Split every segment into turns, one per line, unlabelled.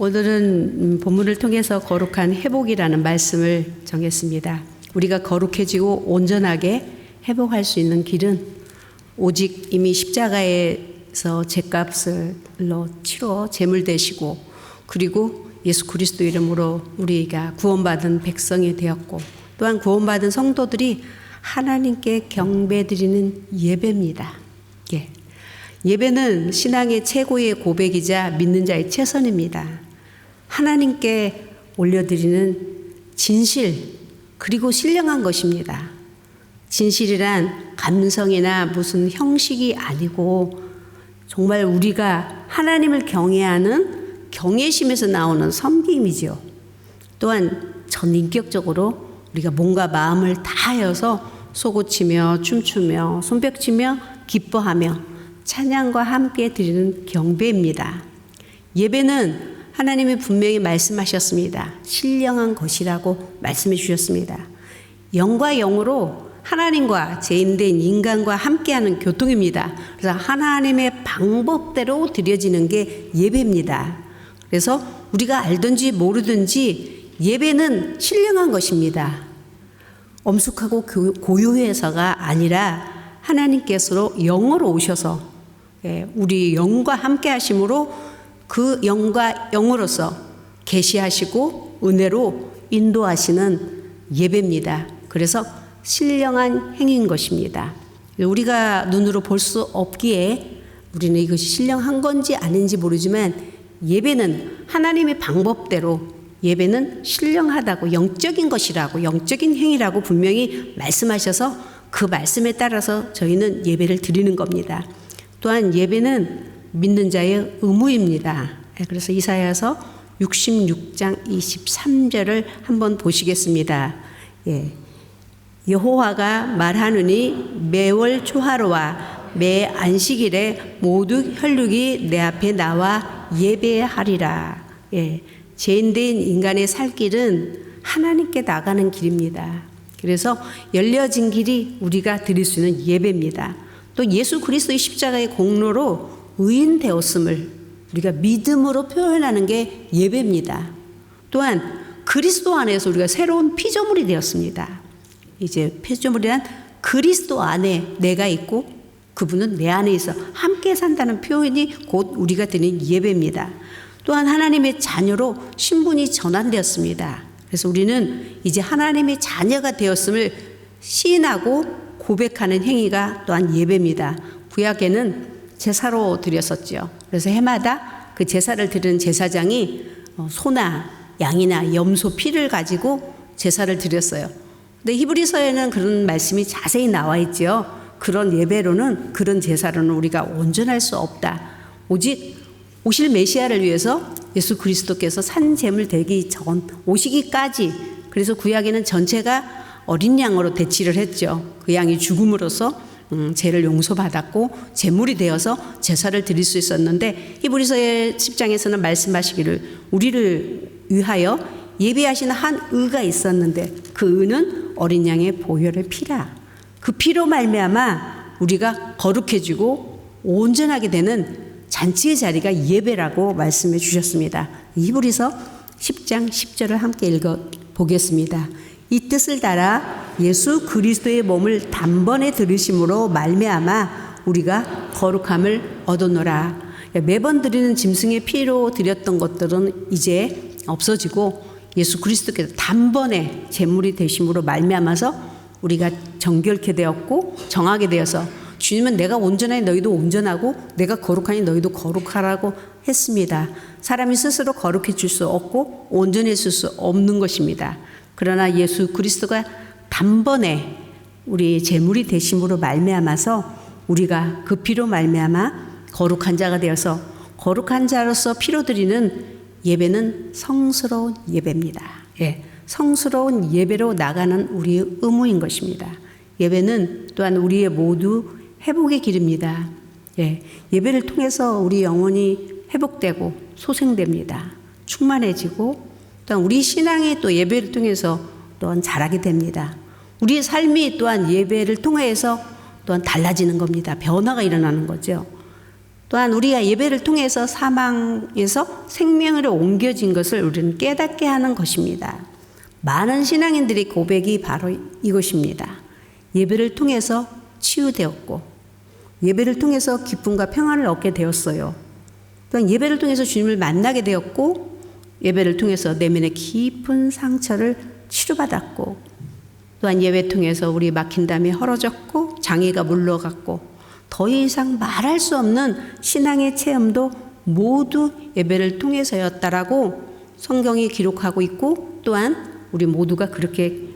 오늘은 본문을 통해서 거룩한 회복이라는 말씀을 정했습니다. 우리가 거룩해지고 온전하게 회복할 수 있는 길은 오직 이미 십자가에서 죄값을로 치러 제물 되시고, 그리고 예수 그리스도 이름으로 우리가 구원받은 백성이 되었고, 또한 구원받은 성도들이 하나님께 경배드리는 예배입니다. 예배는 신앙의 최고의 고백이자 믿는 자의 최선입니다. 하나님께 올려드리는 진실, 그리고 신령한 것입니다. 진실이란 감성이나 무슨 형식이 아니고 정말 우리가 하나님을 경외하는 경외심에서 나오는 섬김이죠. 또한 전인격적으로 우리가 몸과 마음을 다하여서 솟구치며 춤추며 손뼉치며 기뻐하며 찬양과 함께 드리는 경배입니다. 예배는 하나님이 분명히 말씀하셨습니다. 신령한 것이라고 말씀해 주셨습니다. 영과 영으로 하나님과 죄인된 인간과 함께하는 교통입니다. 그래서 하나님의 방법대로 드려지는 게 예배입니다. 그래서 우리가 알든지 모르든지 예배는 신령한 것입니다. 엄숙하고 고요해서가 아니라 하나님께서 영으로 오셔서 우리 영과 함께 하심으로 그 영과 영으로서 계시하시고 은혜로 인도하시는 예배입니다. 그래서 신령한 행위인 것입니다. 우리가 눈으로 볼 수 없기에 우리는 이것이 신령한 건지 아닌지 모르지만 예배는 하나님의 방법대로 예배는 신령하다고, 영적인 것이라고, 영적인 행위라고 분명히 말씀하셔서 그 말씀에 따라서 저희는 예배를 드리는 겁니다. 또한 예배는 믿는 자의 의무입니다. 그래서 이사야서 66장 23절을 한번 보시겠습니다. 여호와가 말하느니 매월 초하루와 매 안식일에 모두 혈육이 내 앞에 나와 예배하리라. 죄인된 인간의 살 길은 하나님께 나가는 길입니다. 그래서 열려진 길이 우리가 드릴 수 있는 예배입니다. 또 예수 그리스도의 십자가의 공로로 의인 되었음을 우리가 믿음으로 표현하는 게 예배입니다. 또한 그리스도 안에서 우리가 새로운 피조물이 되었습니다. 이제 피조물이란 그리스도 안에 내가 있고 그분은 내 안에 있어 함께 산다는 표현이 곧 우리가 드리는 예배입니다. 또한 하나님의 자녀로 신분이 전환되었습니다. 그래서 우리는 이제 하나님의 자녀가 되었음을 시인하고 고백하는 행위가 또한 예배입니다. 구약에는 제사로 드렸었죠. 그래서 해마다 그 제사를 드리는 제사장이 소나 양이나 염소 피를 가지고 제사를 드렸어요. 근데 히브리서에는 그런 말씀이 자세히 나와 있죠. 그런 예배로는, 그런 제사로는 우리가 온전할 수 없다. 오직 오실 메시아를 위해서 예수 그리스도께서 산 제물 되기 전 오시기까지, 그래서 구약에는 전체가 어린 양으로 대치를 했죠. 그 양이 죽음으로써 죄를 용서받았고 제물이 되어서 제사를 드릴 수 있었는데, 히브리서의 10장에서는 말씀하시기를 우리를 위하여 예비하시는 한 의가 있었는데 그 의는 어린 양의 보혈의 피라. 그 피로 말미암아 우리가 거룩해지고 온전하게 되는 잔치의 자리가 예배라고 말씀해 주셨습니다. 히브리서 10장 10절을 함께 읽어 보겠습니다. 이 뜻을 따라 예수 그리스도의 몸을 단번에 들으심으로 말미암아 우리가 거룩함을 얻었노라. 매번 드리는 짐승의 피로 드렸던 것들은 이제 없어지고 예수 그리스도께서 단번에 제물이 되심으로 말미암아서 우리가 정결케 되었고 정하게 되어서, 주님은 내가 온전하니 너희도 온전하고 내가 거룩하니 너희도 거룩하라고 했습니다. 사람이 스스로 거룩해질 수 없고 온전해질 수 없는 것입니다. 그러나 예수 그리스도가 단번에 우리 제물이 되심으로 말미암아서 우리가 그 피로 말미암아 거룩한 자가 되어서, 거룩한 자로서 피로 드리는 예배는 성스러운 예배입니다. 성스러운 예배로 나가는 우리의 의무인 것입니다. 예배는 또한 우리의 모두 회복의 길입니다. 예배를 통해서 우리 영혼이 회복되고 소생됩니다. 충만해지고, 또한 우리 신앙이 또 예배를 통해서 또한 자라게 됩니다. 우리의 삶이 또한 예배를 통해서 또한 달라지는 겁니다. 변화가 일어나는 거죠. 또한 우리가 예배를 통해서 사망에서 생명으로 옮겨진 것을 우리는 깨닫게 하는 것입니다. 많은 신앙인들의 고백이 바로 이것입니다. 예배를 통해서 치유되었고, 예배를 통해서 기쁨과 평안을 얻게 되었어요. 또한 예배를 통해서 주님을 만나게 되었고, 예배를 통해서 내면의 깊은 상처를 치료받았고, 또한 예배 통해서 우리 막힌 담이 헐어졌고, 장애가 물러갔고, 더 이상 말할 수 없는 신앙의 체험도 모두 예배를 통해서였다라고 성경이 기록하고 있고, 또한 우리 모두가 그렇게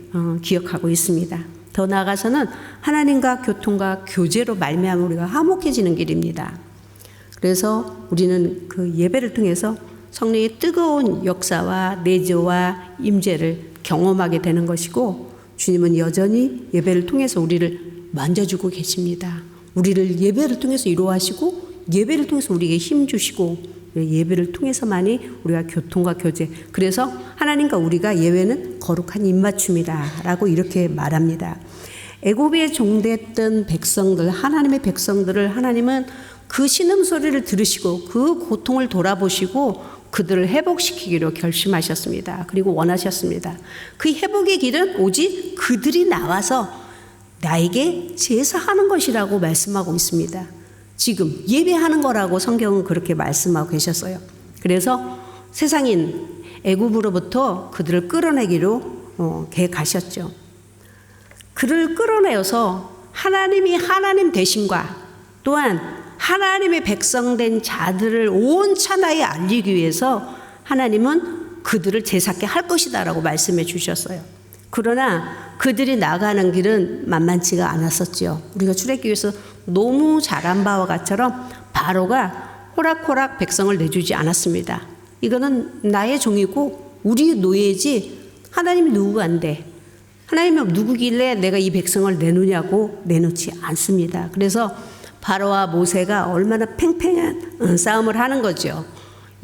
기억하고 있습니다. 더 나아가서는 하나님과 교통과 교제로 말미암아 우리가 화목해지는 길입니다. 그래서 우리는 그 예배를 통해서 성령의 뜨거운 역사와 내조와 임재를 경험하게 되는 것이고, 주님은 여전히 예배를 통해서 우리를 만져주고 계십니다. 우리를 예배를 통해서 위로하시고, 예배를 통해서 우리에게 힘 주시고, 예배를 통해서만이 우리가 교통과 교제, 그래서 하나님과 우리가 예배는 거룩한 입맞춤이다라고 이렇게 말합니다. 애굽에 종됐던 백성들, 하나님의 백성들을 하나님은 그 신음소리를 들으시고 그 고통을 돌아보시고 그들을 회복시키기로 결심하셨습니다. 그리고 원하셨습니다. 그 회복의 길은 오직 그들이 나와서 나에게 제사하는 것이라고 말씀하고 있습니다. 지금 예배하는 거라고 성경은 그렇게 말씀하고 계셨어요. 그래서 세상인 애굽으로부터 그들을 끌어내기로 가셨죠. 그를 끌어내어서 하나님이 하나님 되심과 또한 하나님의 백성된 자들을 온 천하에 알리기 위해서 하나님은 그들을 제사케 할 것이다라고 말씀해 주셨어요. 그러나 그들이 나가는 길은 만만치가 않았었죠. 우리가 출애굽기에서 너무 잘 안 바와 같처럼 바로가 호락호락 백성을 내주지 않았습니다. 이거는 나의 종이고 우리 노예지 하나님이 누구한데, 하나님이 누구길래 내가 이 백성을 내놓냐고 내놓지 않습니다. 그래서 바로와 모세가 얼마나 팽팽한 싸움을 하는 거죠.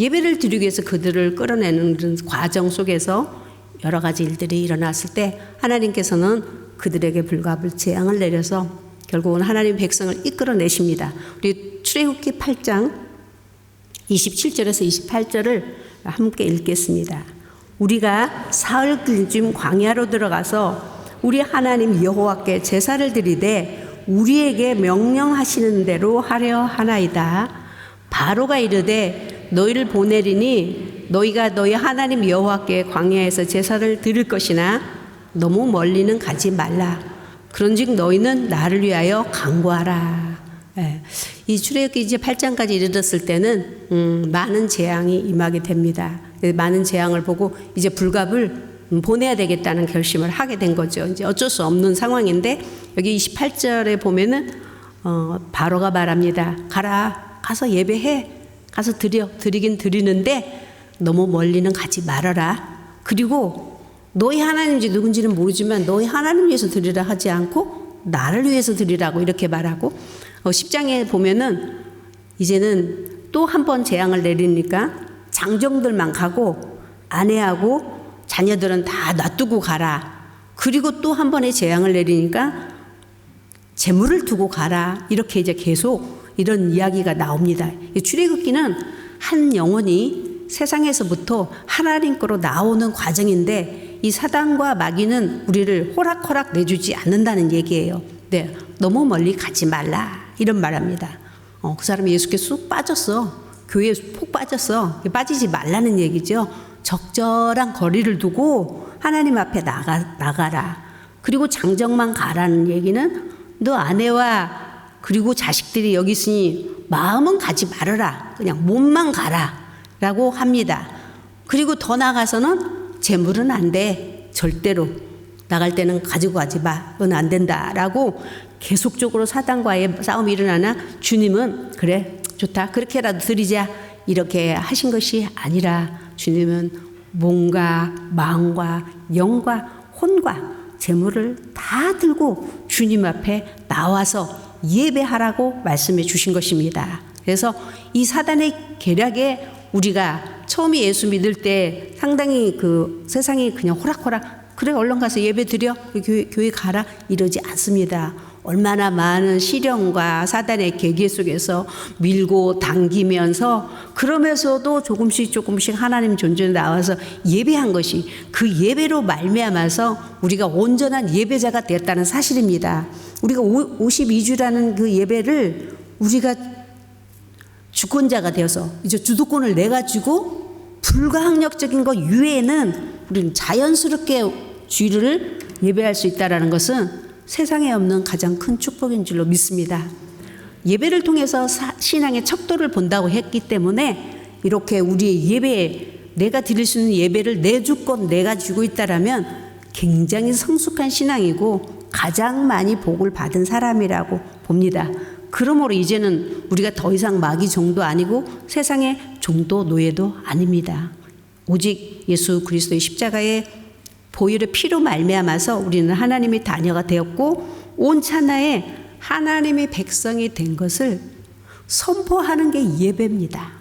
예배를 드리기 위해서 그들을 끌어내는 과정 속에서 여러 가지 일들이 일어났을 때 하나님께서는 그들에게 불가불 재앙을 내려서 결국은 하나님 백성을 이끌어내십니다. 우리 출애굽기 8장 27절에서 28절을 함께 읽겠습니다. 우리가 사흘쯤 광야로 들어가서 우리 하나님 여호와께 제사를 드리되 우리에게 명령하시는 대로 하려 하나이다. 바로가 이르되 너희를 보내리니 너희가 너희 하나님 여호와께 광야에서 제사를 드릴 것이나 너무 멀리는 가지 말라. 그런즉 너희는 나를 위하여 간구하라. 이 출애굽기 이제 8장까지 이르렀을 때는 많은 재앙이 임하게 됩니다. 많은 재앙을 보고 이제 불갑을 보내야 되겠다는 결심을 하게 된 거죠. 이제 어쩔 수 없는 상황인데 여기 28절에 보면은 바로가 말합니다. 가라, 가서 예배해, 가서 드리긴 드리는데 너무 멀리는 가지 말아라. 그리고 너희 하나님인지 누군지는 모르지만 너희 하나님 위해서 드리라 하지 않고 나를 위해서 드리라고 이렇게 말하고 10장에 보면은 이제는 또 한 번 재앙을 내리니까 장정들만 가고 아내하고 자녀들은 다 놔두고 가라. 그리고 또 한 번의 재앙을 내리니까 재물을 두고 가라. 이렇게 이제 계속 이런 이야기가 나옵니다. 출애굽기는 한 영혼이 세상에서부터 하나님 거로 나오는 과정인데 이 사단과 마귀는 우리를 호락호락 내주지 않는다는 얘기예요. 네, 너무 멀리 가지 말라 이런 말합니다. 그 사람이 예수께 쑥 빠졌어. 교회에 푹 빠졌어. 빠지지 말라는 얘기죠. 적절한 거리를 두고 하나님 앞에 나가라. 그리고 장정만 가라는 얘기는 너 아내와 그리고 자식들이 여기 있으니 마음은 가지 말아라. 그냥 몸만 가라 라고 합니다. 그리고 더 나가서는 재물은 안 돼. 절대로 나갈 때는 가지고 가지 마. 그건 안 된다 라고 계속적으로 사단과의 싸움이 일어나나 주님은 그래 좋다 그렇게라도 드리자 이렇게 하신 것이 아니라 주님은 몸과 마음과 영과 혼과 재물을 다 들고 주님 앞에 나와서 예배하라고 말씀해 주신 것입니다. 그래서 이 사단의 계략에 우리가 처음에 예수 믿을 때 상당히 그 세상이 그냥 호락호락 그래 얼른 가서 예배 드려 교회 가라 이러지 않습니다. 얼마나 많은 시련과 사단의 계계 속에서 밀고 당기면서 그러면서도 조금씩 하나님 존재에 나와서 예배한 것이 그 예배로 말미암아서 우리가 온전한 예배자가 되었다는 사실입니다. 우리가 52주라는 그 예배를 우리가 주권자가 되어서 이제 주도권을 내가지고 불가항력적인 것 이외에는 우리는 자연스럽게 주를 예배할 수 있다는 것은 세상에 없는 가장 큰 축복인 줄로 믿습니다. 예배를 통해서 신앙의 척도를 본다고 했기 때문에 이렇게 우리의 예배에 내가 드릴 수 있는 예배를 내 주권 내가 주고 있다라면 굉장히 성숙한 신앙이고 가장 많이 복을 받은 사람이라고 봅니다. 그러므로 이제는 우리가 더 이상 마귀 종도 아니고 세상의 종도 노예도 아닙니다. 오직 예수 그리스도의 십자가의 보혈의 피로 말미암아서 우리는 하나님의 자녀가 되었고 온 찬나에 하나님의 백성이 된 것을 선포하는 게 예배입니다.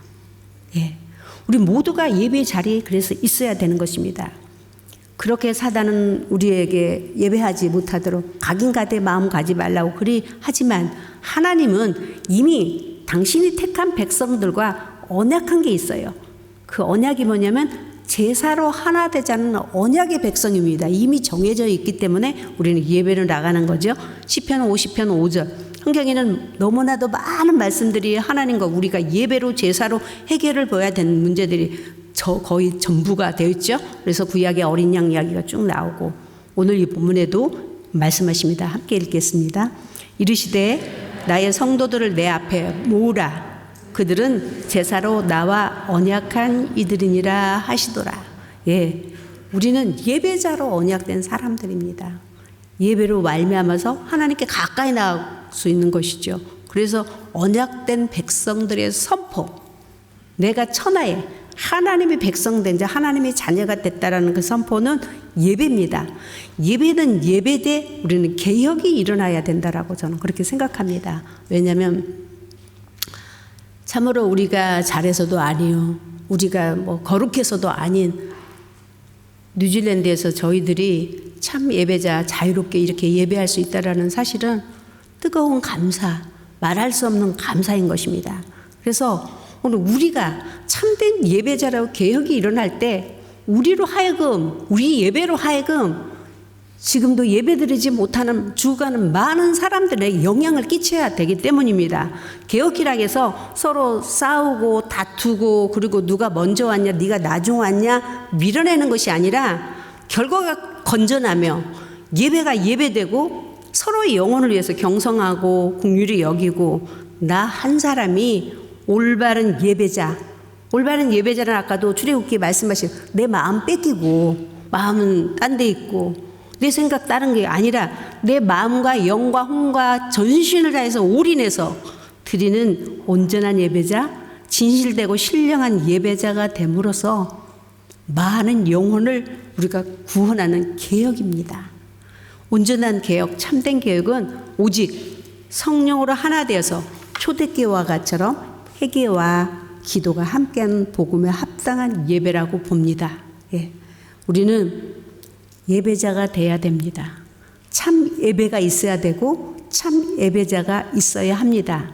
예. 우리 모두가 예배 자리에 그래서 있어야 되는 것입니다. 그렇게 사단은 우리에게 예배하지 못하도록 각인가대 마음 가지 말라고 그리 하지만 하나님은 이미 당신이 택한 백성들과 언약한 게 있어요. 그 언약이 뭐냐면 제사로 하나 되자는 언약의 백성입니다. 이미 정해져 있기 때문에 우리는 예배를 나가는 거죠. 시편 50편 5절 성경에는 너무나도 많은 말씀들이 하나님과 우리가 예배로 제사로 해결을 보아야 되는 문제들이 거의 전부가 되어 있죠. 그래서 구약의 어린 양 이야기가 쭉 나오고 오늘 이 본문에도 말씀하십니다. 함께 읽겠습니다. 이르시되 나의 성도들을 내 앞에 모으라. 그들은 제사로 나와 언약한 이들이니라 하시더라. 예, 우리는 예배자로 언약된 사람들입니다. 예배로 말미암아서 하나님께 가까이 나갈 수 있는 것이죠. 그래서 언약된 백성들의 선포, 내가 천하에 하나님의 백성 된 자, 하나님의 자녀가 됐다라는 그 선포는 예배입니다. 예배는 예배되 우리는 개혁이 일어나야 된다라고 저는 그렇게 생각합니다. 왜냐하면 참으로 우리가 잘해서도 아니요, 우리가 뭐 거룩해서도 아닌 뉴질랜드에서 저희들이 참 예배자 자유롭게 이렇게 예배할 수 있다라는 사실은 뜨거운 감사, 말할 수 없는 감사인 것입니다. 그래서 오늘 우리가 참된 예배자라고 개혁이 일어날 때 우리로 하여금, 우리 예배로 하여금 지금도 예배드리지 못하는 죽어가는 많은 사람들에게 영향을 끼쳐야 되기 때문입니다. 개혁이라고 해서 서로 싸우고 다투고 그리고 누가 먼저 왔냐 네가 나중 왔냐 밀어내는 것이 아니라 결과가 건전하며 예배가 예배되고 서로의 영혼을 위해서 경성하고 긍휼히 여기고 나 한 사람이 올바른 예배자, 올바른 예배자는 아까도 출애굽기 말씀하신 내 마음 뺏기고 마음은 딴 데 있고 내 생각 다른 게 아니라 내 마음과 영과 혼과 전신을 다해서 올인해서 드리는 온전한 예배자, 진실되고 신령한 예배자가 됨으로써 많은 영혼을 우리가 구원하는 개혁입니다. 온전한 개혁, 참된 개혁은 오직 성령으로 하나 되어서 초대교회와 같처럼 회개와 기도가 함께하는 복음에 합당한 예배라고 봅니다. 예. 우리는 예배자가 돼야 됩니다. 참 예배가 있어야 되고 참 예배자가 있어야 합니다.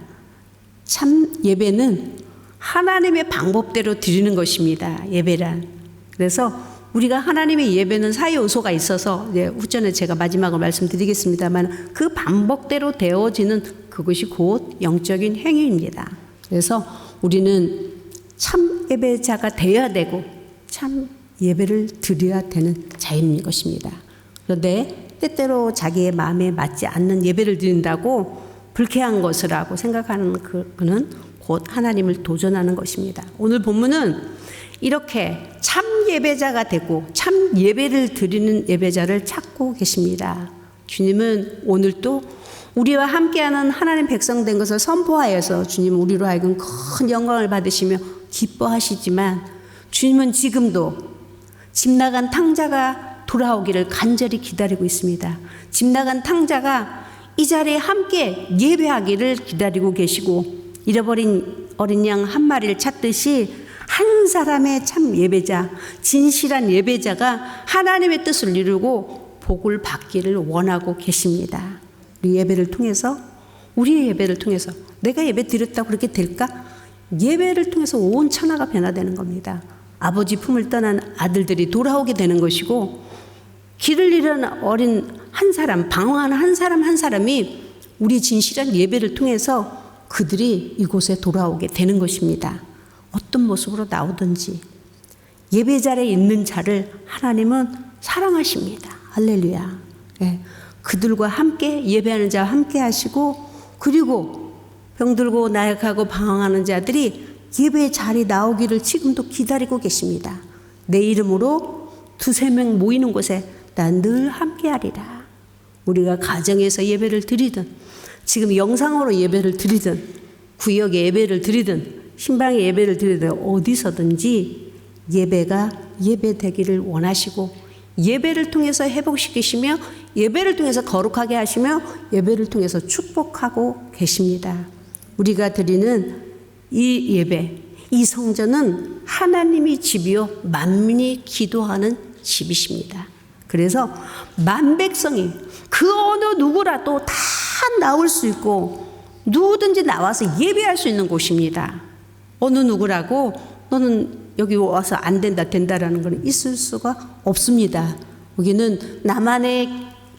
참 예배는 하나님의 방법대로 드리는 것입니다. 예배란. 그래서 우리가 하나님의 예배는 사회 요소가 있어서 후전에 제가 마지막으로 말씀드리겠습니다만 그 방법대로 되어지는 그것이 곧 영적인 행위입니다. 그래서 우리는 참 예배자가 되어야 되고 참 예배를 드려야 되는 자인 것입니다. 그런데 때때로 자기의 마음에 맞지 않는 예배를 드린다고 불쾌한 것이라고 생각하는 그는 곧 하나님을 도전하는 것입니다. 오늘 본문은 이렇게 참 예배자가 되고 참 예배를 드리는 예배자를 찾고 계십니다. 주님은 오늘도 우리와 함께하는 하나님 백성 된 것을 선포하여서 주님은 우리로 하여금 큰 영광을 받으시며 기뻐하시지만 주님은 지금도 집 나간 탕자가 돌아오기를 간절히 기다리고 있습니다. 집 나간 탕자가 이 자리에 함께 예배하기를 기다리고 계시고 잃어버린 어린 양 한 마리를 찾듯이 한 사람의 참 예배자, 진실한 예배자가 하나님의 뜻을 이루고 복을 받기를 원하고 계십니다. 우리 예배를 통해서, 우리의 예배를 통해서 내가 예배 드렸다고 그렇게 될까? 예배를 통해서 온 천하가 변화되는 겁니다. 아버지 품을 떠난 아들들이 돌아오게 되는 것이고, 길을 잃은 어린 한 사람, 방황하는 한 사람 한 사람이 우리 진실한 예배를 통해서 그들이 이곳에 돌아오게 되는 것입니다. 어떤 모습으로 나오든지 예배 자리에 있는 자를 하나님은 사랑하십니다. 할렐루야. 예. 그들과 함께 예배하는 자와 함께 하시고, 그리고 병들고 나약하고 방황하는 자들이 예배 자리 나오기를 지금도 기다리고 계십니다. 내 이름으로 2-3명 모이는 곳에 난 늘 함께하리라. 우리가 가정에서 예배를 드리든, 지금 영상으로 예배를 드리든, 구역에 예배를 드리든, 신방에 예배를 드리든, 어디서든지 예배가 예배되기를 원하시고, 예배를 통해서 회복시키시며, 예배를 통해서 거룩하게 하시며, 예배를 통해서 축복하고 계십니다. 우리가 드리는 이 예배, 이 성전은 하나님의 집이요 만민이 기도하는 집이십니다. 그래서 만백성이 그 어느 누구라도 다 나올 수 있고 누구든지 나와서 예배할 수 있는 곳입니다. 어느 누구라고 너는 여기 와서 안 된다 된다라는 건 있을 수가 없습니다. 여기는 나만의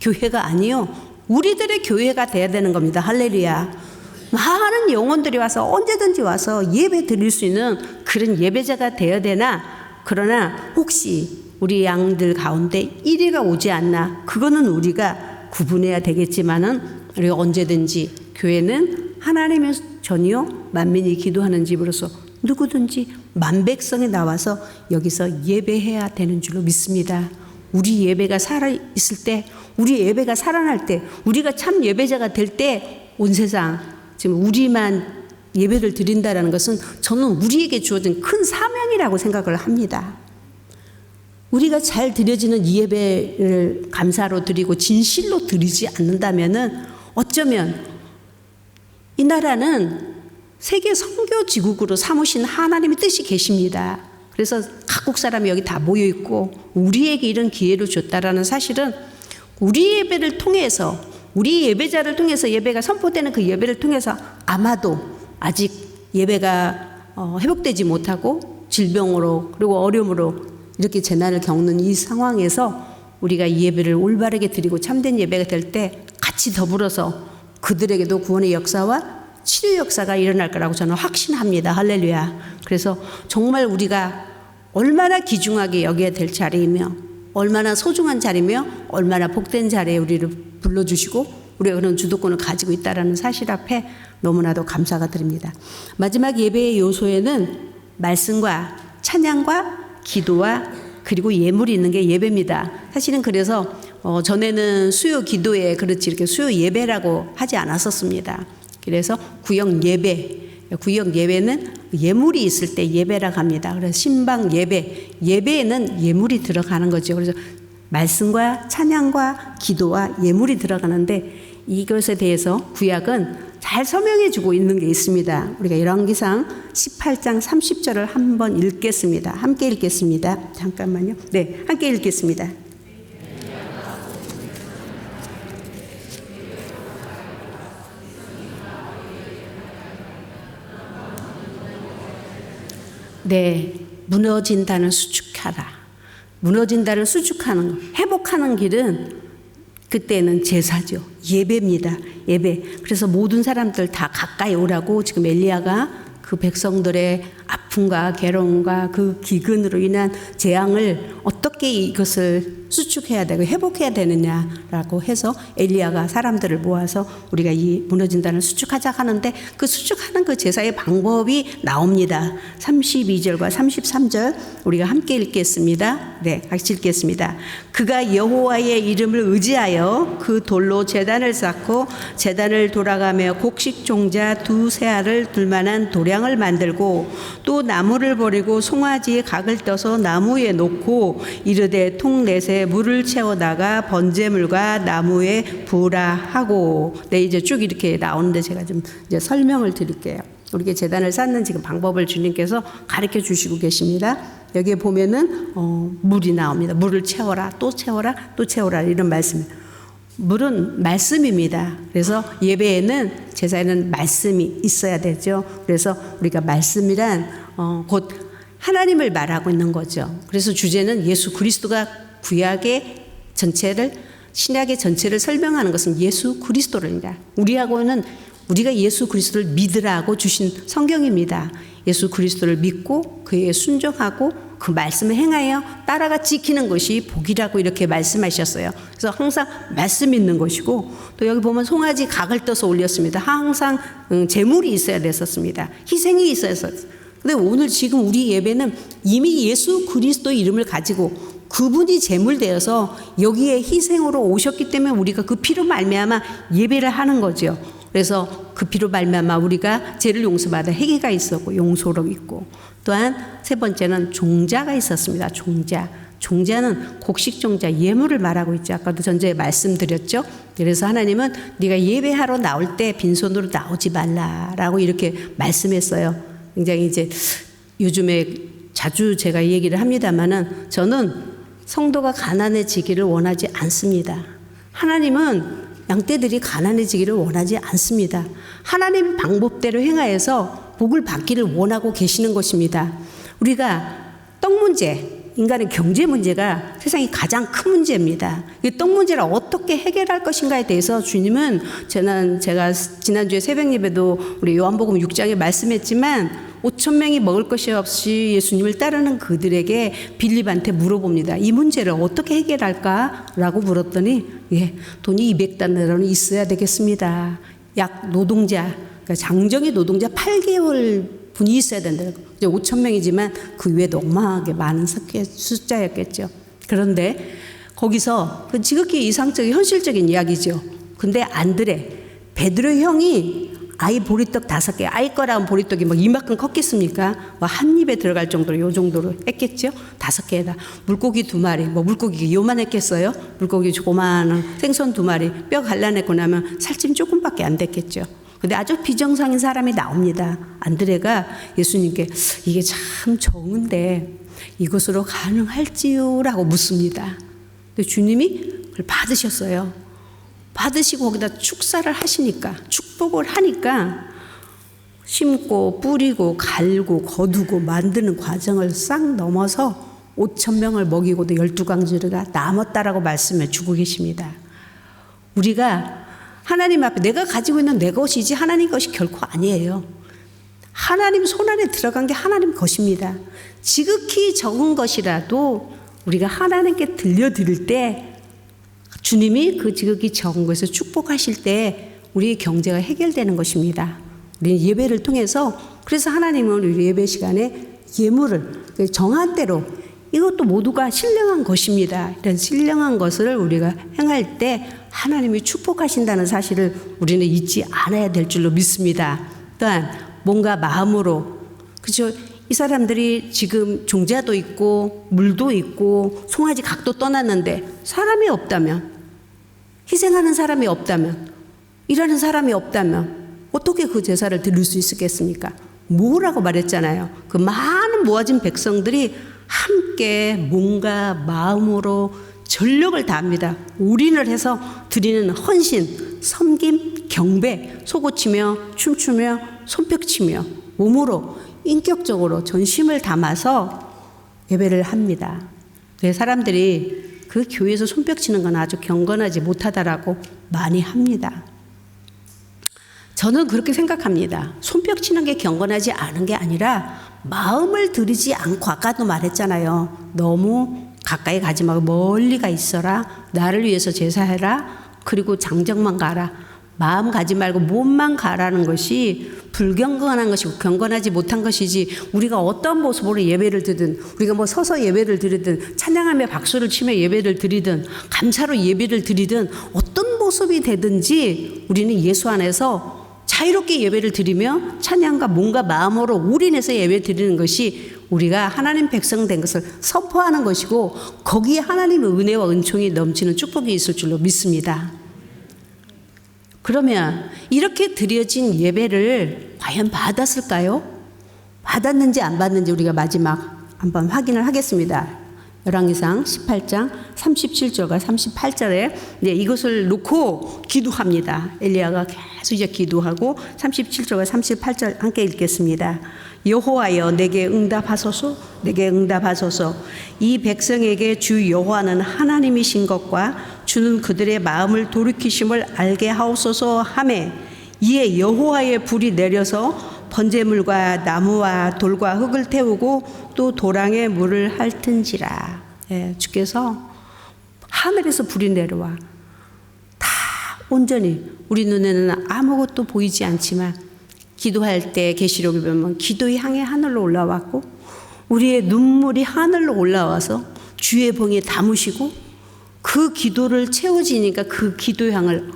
교회가 아니요, 우리들의 교회가 돼야 되는 겁니다. 할렐루야. 많은 영혼들이 와서 언제든지 와서 예배 드릴 수 있는 그런 예배자가 되어야 되나, 그러나 혹시 우리 양들 가운데 1위가 오지 않나, 그거는 우리가 구분해야 되겠지만은, 우리가 언제든지 교회는 하나님의 전이요 만민이 기도하는 집으로서 누구든지 만백성이 나와서 여기서 예배해야 되는 줄로 믿습니다. 우리 예배가 살아있을 때, 우리 예배가 살아날 때, 우리가 참 예배자가 될 때 온 세상, 지금 우리만 예배를 드린다는 것은 저는 우리에게 주어진 큰 사명이라고 생각을 합니다. 우리가 잘 드려지는 이 예배를 감사로 드리고 진실로 드리지 않는다면은 어쩌면 이 나라는 세계 선교지국으로 삼으신 하나님의 뜻이 계십니다. 그래서 각국 사람이 여기 다 모여 있고 우리에게 이런 기회를 줬다라는 사실은, 우리 예배를 통해서, 우리 예배자를 통해서 예배가 선포되는 그 예배를 통해서 아마도 아직 예배가 회복되지 못하고 질병으로 그리고 어려움으로 이렇게 재난을 겪는 이 상황에서 우리가 이 예배를 올바르게 드리고 참된 예배가 될 때 같이 더불어서 그들에게도 구원의 역사와 치료 역사가 일어날 거라고 저는 확신합니다. 할렐루야. 그래서 정말 우리가 얼마나 귀중하게 여겨야 될 자리이며, 얼마나 소중한 자리며, 얼마나 복된 자리에 우리를 불러주시고 우리가 그런 주도권을 가지고 있다는 사실 앞에 너무나도 감사가 드립니다. 마지막 예배의 요소에는 말씀과 찬양과 기도와 그리고 예물이 있는 게 예배입니다. 사실은 그래서 전에는 수요 기도에 그렇지 이렇게 수요 예배라고 하지 않았었습니다. 그래서 구역 예배는 예물이 있을 때 예배라고 합니다. 그래서 신방 예배에는 예물이 들어가는 거죠. 그래서 말씀과 찬양과 기도와 예물이 들어가는데, 이것에 대해서 구약은 잘 설명해 주고 있는 게 있습니다. 우리가 열왕기상 18장 30절을 한번 읽겠습니다. 함께 읽겠습니다. 잠깐만요. 네, 함께 읽겠습니다. 네, 무너진다는 수축하라. 무너진다를 수축하는 것, 회복하는 길은 그때는 제사죠. 예배입니다. 예배. 그래서 모든 사람들 다 가까이 오라고 지금 엘리야가 그 백성들의 아픔과 괴로움과 그 기근으로 인한 재앙을 어떻게 이것을 수축해야 되고 회복해야 되느냐라고 해서 엘리야가 사람들을 모아서 우리가 이 무너진다는 수축하자 하는데, 그 수축하는 그 제사의 방법이 나옵니다. 32절과 33절 우리가 함께 읽겠습니다. 네, 같이 읽겠습니다. 그가 여호와의 이름을 의지하여 그 돌로 제단을 쌓고 제단을 돌아가며 곡식 종자 2-3 알을 둘 만한 도량을 만들고, 또 나무를 버리고 송아지의 각을 떠서 나무에 놓고 이르되 통 넷에 물을 채워다가 번제물과 나무에 부으라 하고. 네, 이제 쭉 이렇게 나오는데 제가 좀 이제 설명을 드릴게요. 우리가 제단을 쌓는 지금 방법을 주님께서 가르쳐 주시고 계십니다. 여기에 보면은 물이 나옵니다. 물을 채워라, 또 채워라, 또 채워라, 이런 말씀. 물은 말씀입니다. 그래서 예배에는 제사에는 말씀이 있어야 되죠. 그래서 우리가 말씀이란 곧 하나님을 말하고 있는 거죠. 그래서 주제는 예수 그리스도가 구약의 전체를 신약의 전체를 설명하는 것은 예수 그리스도입니다. 우리가 예수 그리스도를 믿으라고 주신 성경입니다. 예수 그리스도를 믿고 그에 순종하고 그 말씀을 행하여 따라가 지키는 것이 복이라고 이렇게 말씀하셨어요. 그래서 항상 말씀 있는 것이고, 또 여기 보면 송아지 각을 떠서 올렸습니다. 항상 제물이 있어야 됐었습니다. 희생이 있어야 했었어요. 근데 오늘 지금 우리 예배는 이미 예수 그리스도의 이름을 가지고 그분이 제물되어서 여기에 희생으로 오셨기 때문에 우리가 그 피로 말미암아 예배를 하는 거죠. 그래서 그 피로 말미암아 우리가 죄를 용서받아 회개가 있었고 용서로 있고, 또한 세 번째는 종자가 있었습니다. 종자는 곡식 종자, 예물을 말하고 있죠. 아까도 전제에 말씀드렸죠. 그래서 하나님은 네가 예배하러 나올 때 빈손으로 나오지 말라라고 이렇게 말씀했어요. 굉장히 이제 요즘에 자주 제가 이 얘기를 합니다만은 저는 성도가 가난해지기를 원하지 않습니다. 하나님은 양떼들이 가난해지기를 원하지 않습니다. 하나님 방법대로 행하여서 복을 받기를 원하고 계시는 것입니다. 우리가 떡 문제, 인간의 경제 문제가 세상이 가장 큰 문제입니다. 이 떡 문제를 어떻게 해결할 것인가에 대해서 주님은 제가 지난주에 새벽 예배도 우리 요한복음 6장에 말씀했지만 5,000명이 먹을 것이 없이 예수님을 따르는 그들에게 빌립한테 물어봅니다. 이 문제를 어떻게 해결할까라고 물었더니 돈이 200다나리온이 있어야 되겠습니다. 약 노동자, 그러니까 장정의 노동자 8개월 분이 있어야 된다. 이제 5,000명이지만 그 외에 어마하게 많은 숫자였겠죠. 그런데 거기서 그 지극히 이상적인 현실적인 이야기죠. 근데 베드로 형이 아이 보리떡 5개, 아이 거라면 보리떡이 막 이만큼 컸겠습니까? 한 입에 들어갈 정도로 요 정도로 했겠죠? 5개에다 물고기 2마리, 물고기 요만했겠어요? 물고기 조그마한 생선 2마리 뼈 갈라내고 나면 살찜 조금밖에 안 됐겠죠. 근데 아주 비정상인 사람이 나옵니다. 안드레가 예수님께 이게 참 적은데 이것으로 가능할지요? 라고 묻습니다. 근데 주님이 그걸 받으셨어요. 받으시고 거기다 축사를 하시니까, 축복을 하니까 심고 뿌리고 갈고 거두고 만드는 과정을 싹 넘어서 5,000명을 먹이고도 12강주리가 남았다라고 말씀해 주고 계십니다. 우리가 하나님 앞에 내가 가지고 있는 내 것이지 하나님 것이 결코 아니에요. 하나님 손 안에 들어간 게 하나님 것입니다. 지극히 적은 것이라도 우리가 하나님께 들려드릴 때 주님이 그 지극히 적은 것을 축복하실 때 우리의 경제가 해결되는 것입니다. 우리는 예배를 통해서, 그래서 하나님은 우리 예배 시간에 예물을 정한 대로, 이것도 모두가 신령한 것입니다. 이런 신령한 것을 우리가 행할 때 하나님이 축복하신다는 사실을 우리는 잊지 않아야 될 줄로 믿습니다. 또한 뭔가 마음으로, 그죠? 이 사람들이 지금 종자도 있고 물도 있고 송아지 각도 떠났는데 사람이 없다면, 희생하는 사람이 없다면, 일하는 사람이 없다면 어떻게 그 제사를 드릴 수 있겠습니까? 뭐라고 말했잖아요. 그 많은 모아진 백성들이 함께 몸과 마음으로 전력을 다합니다. 올인을 해서 드리는 헌신, 섬김, 경배, 소고치며 춤추며 손뼉치며 몸으로 인격적으로 전심을 담아서 예배를 합니다. 사람들이 그 교회에서 손뼉치는 건 아주 경건하지 못하다라고 많이 합니다. 저는 그렇게 생각합니다. 손뼉치는 게 경건하지 않은 게 아니라 마음을 들이지 않고, 아까도 말했잖아요. 너무 가까이 가지 말고 멀리 가 있어라. 나를 위해서 제사해라. 그리고 장정만 가라. 마음 가지 말고 몸만 가라는 것이 불경건한 것이고 경건하지 못한 것이지, 우리가 어떤 모습으로 예배를 드리든, 우리가 서서 예배를 드리든 찬양하며 박수를 치며 예배를 드리든 감사로 예배를 드리든 어떤 모습이 되든지 우리는 예수 안에서 자유롭게 예배를 드리며 찬양과 몸과 마음으로 올인해서 예배 드리는 것이 우리가 하나님 백성 된 것을 선포하는 것이고, 거기에 하나님의 은혜와 은총이 넘치는 축복이 있을 줄로 믿습니다. 그러면 이렇게 드려진 예배를 과연 받았을까요? 받았는지 안 받는지 우리가 마지막 한번 확인을 하겠습니다. 열왕기상 18장 37절과 38절에 이것을 놓고 기도합니다. 엘리야가 계속 이제 기도하고 37절과 38절 함께 읽겠습니다. 여호와여 내게 응답하소서, 내게 응답하소서. 이 백성에게 주 여호와는 하나님이신 것과 주는 그들의 마음을 돌이키심을 알게 하옵소서 하매 이에 여호와의 불이 내려서 번제물과 나무와 돌과 흙을 태우고 또 도랑에 물을 핥은지라. 주께서 하늘에서 불이 내려와 다 온전히 우리 눈에는 아무것도 보이지 않지만 기도할 때 계시록에 보면 기도의 향이 하늘로 올라왔고 우리의 눈물이 하늘로 올라와서 주의 봉에 담으시고 그 기도를 채워지니까 그 기도의 향을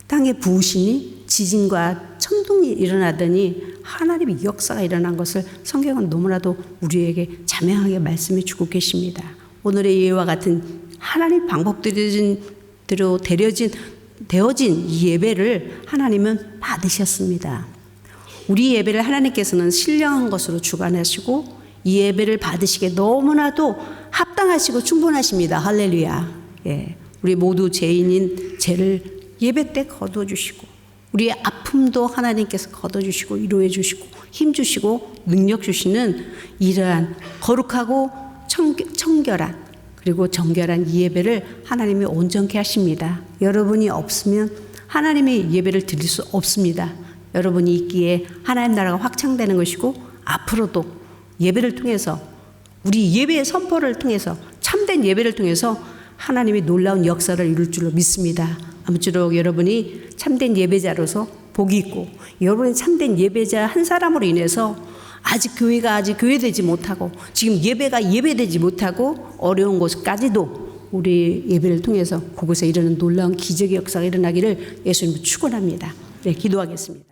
땅에 부으시니 지진과 천둥이 일어나더니 하나님의 역사가 일어난 것을 성경은 너무나도 우리에게 자명하게 말씀해 주고 계십니다. 오늘의 예와 같은 하나님 방법대로 되어진 이 예배를 하나님은 받으셨습니다. 우리 예배를 하나님께서는 신령한 것으로 주관하시고 이 예배를 받으시기에 너무나도 합당하시고 충분하십니다. 할렐루야. 우리 모두 죄인인 죄를 예배 때 거둬주시고 우리의 아픔도 하나님께서 거둬주시고 위로해 주시고 힘 주시고 능력 주시는 이러한 거룩하고 청결한 그리고 정결한 이 예배를 하나님이 온전케 하십니다. 여러분이 없으면 하나님의 예배를 드릴 수 없습니다. 여러분이 있기에 하나님 나라가 확장되는 것이고 앞으로도 예배를 통해서 우리 예배의 선포를 통해서 참된 예배를 통해서 하나님이 놀라운 역사를 이룰 줄로 믿습니다. 아무쪼록 여러분이 참된 예배자로서 복이 있고 여러분이 참된 예배자 한 사람으로 인해서 아직 교회가 교회되지 못하고 지금 예배가 예배되지 못하고 어려운 곳까지도 우리 예배를 통해서 그곳에 이르는 놀라운 기적의 역사가 일어나기를 예수님은 축원합니다. 기도하겠습니다.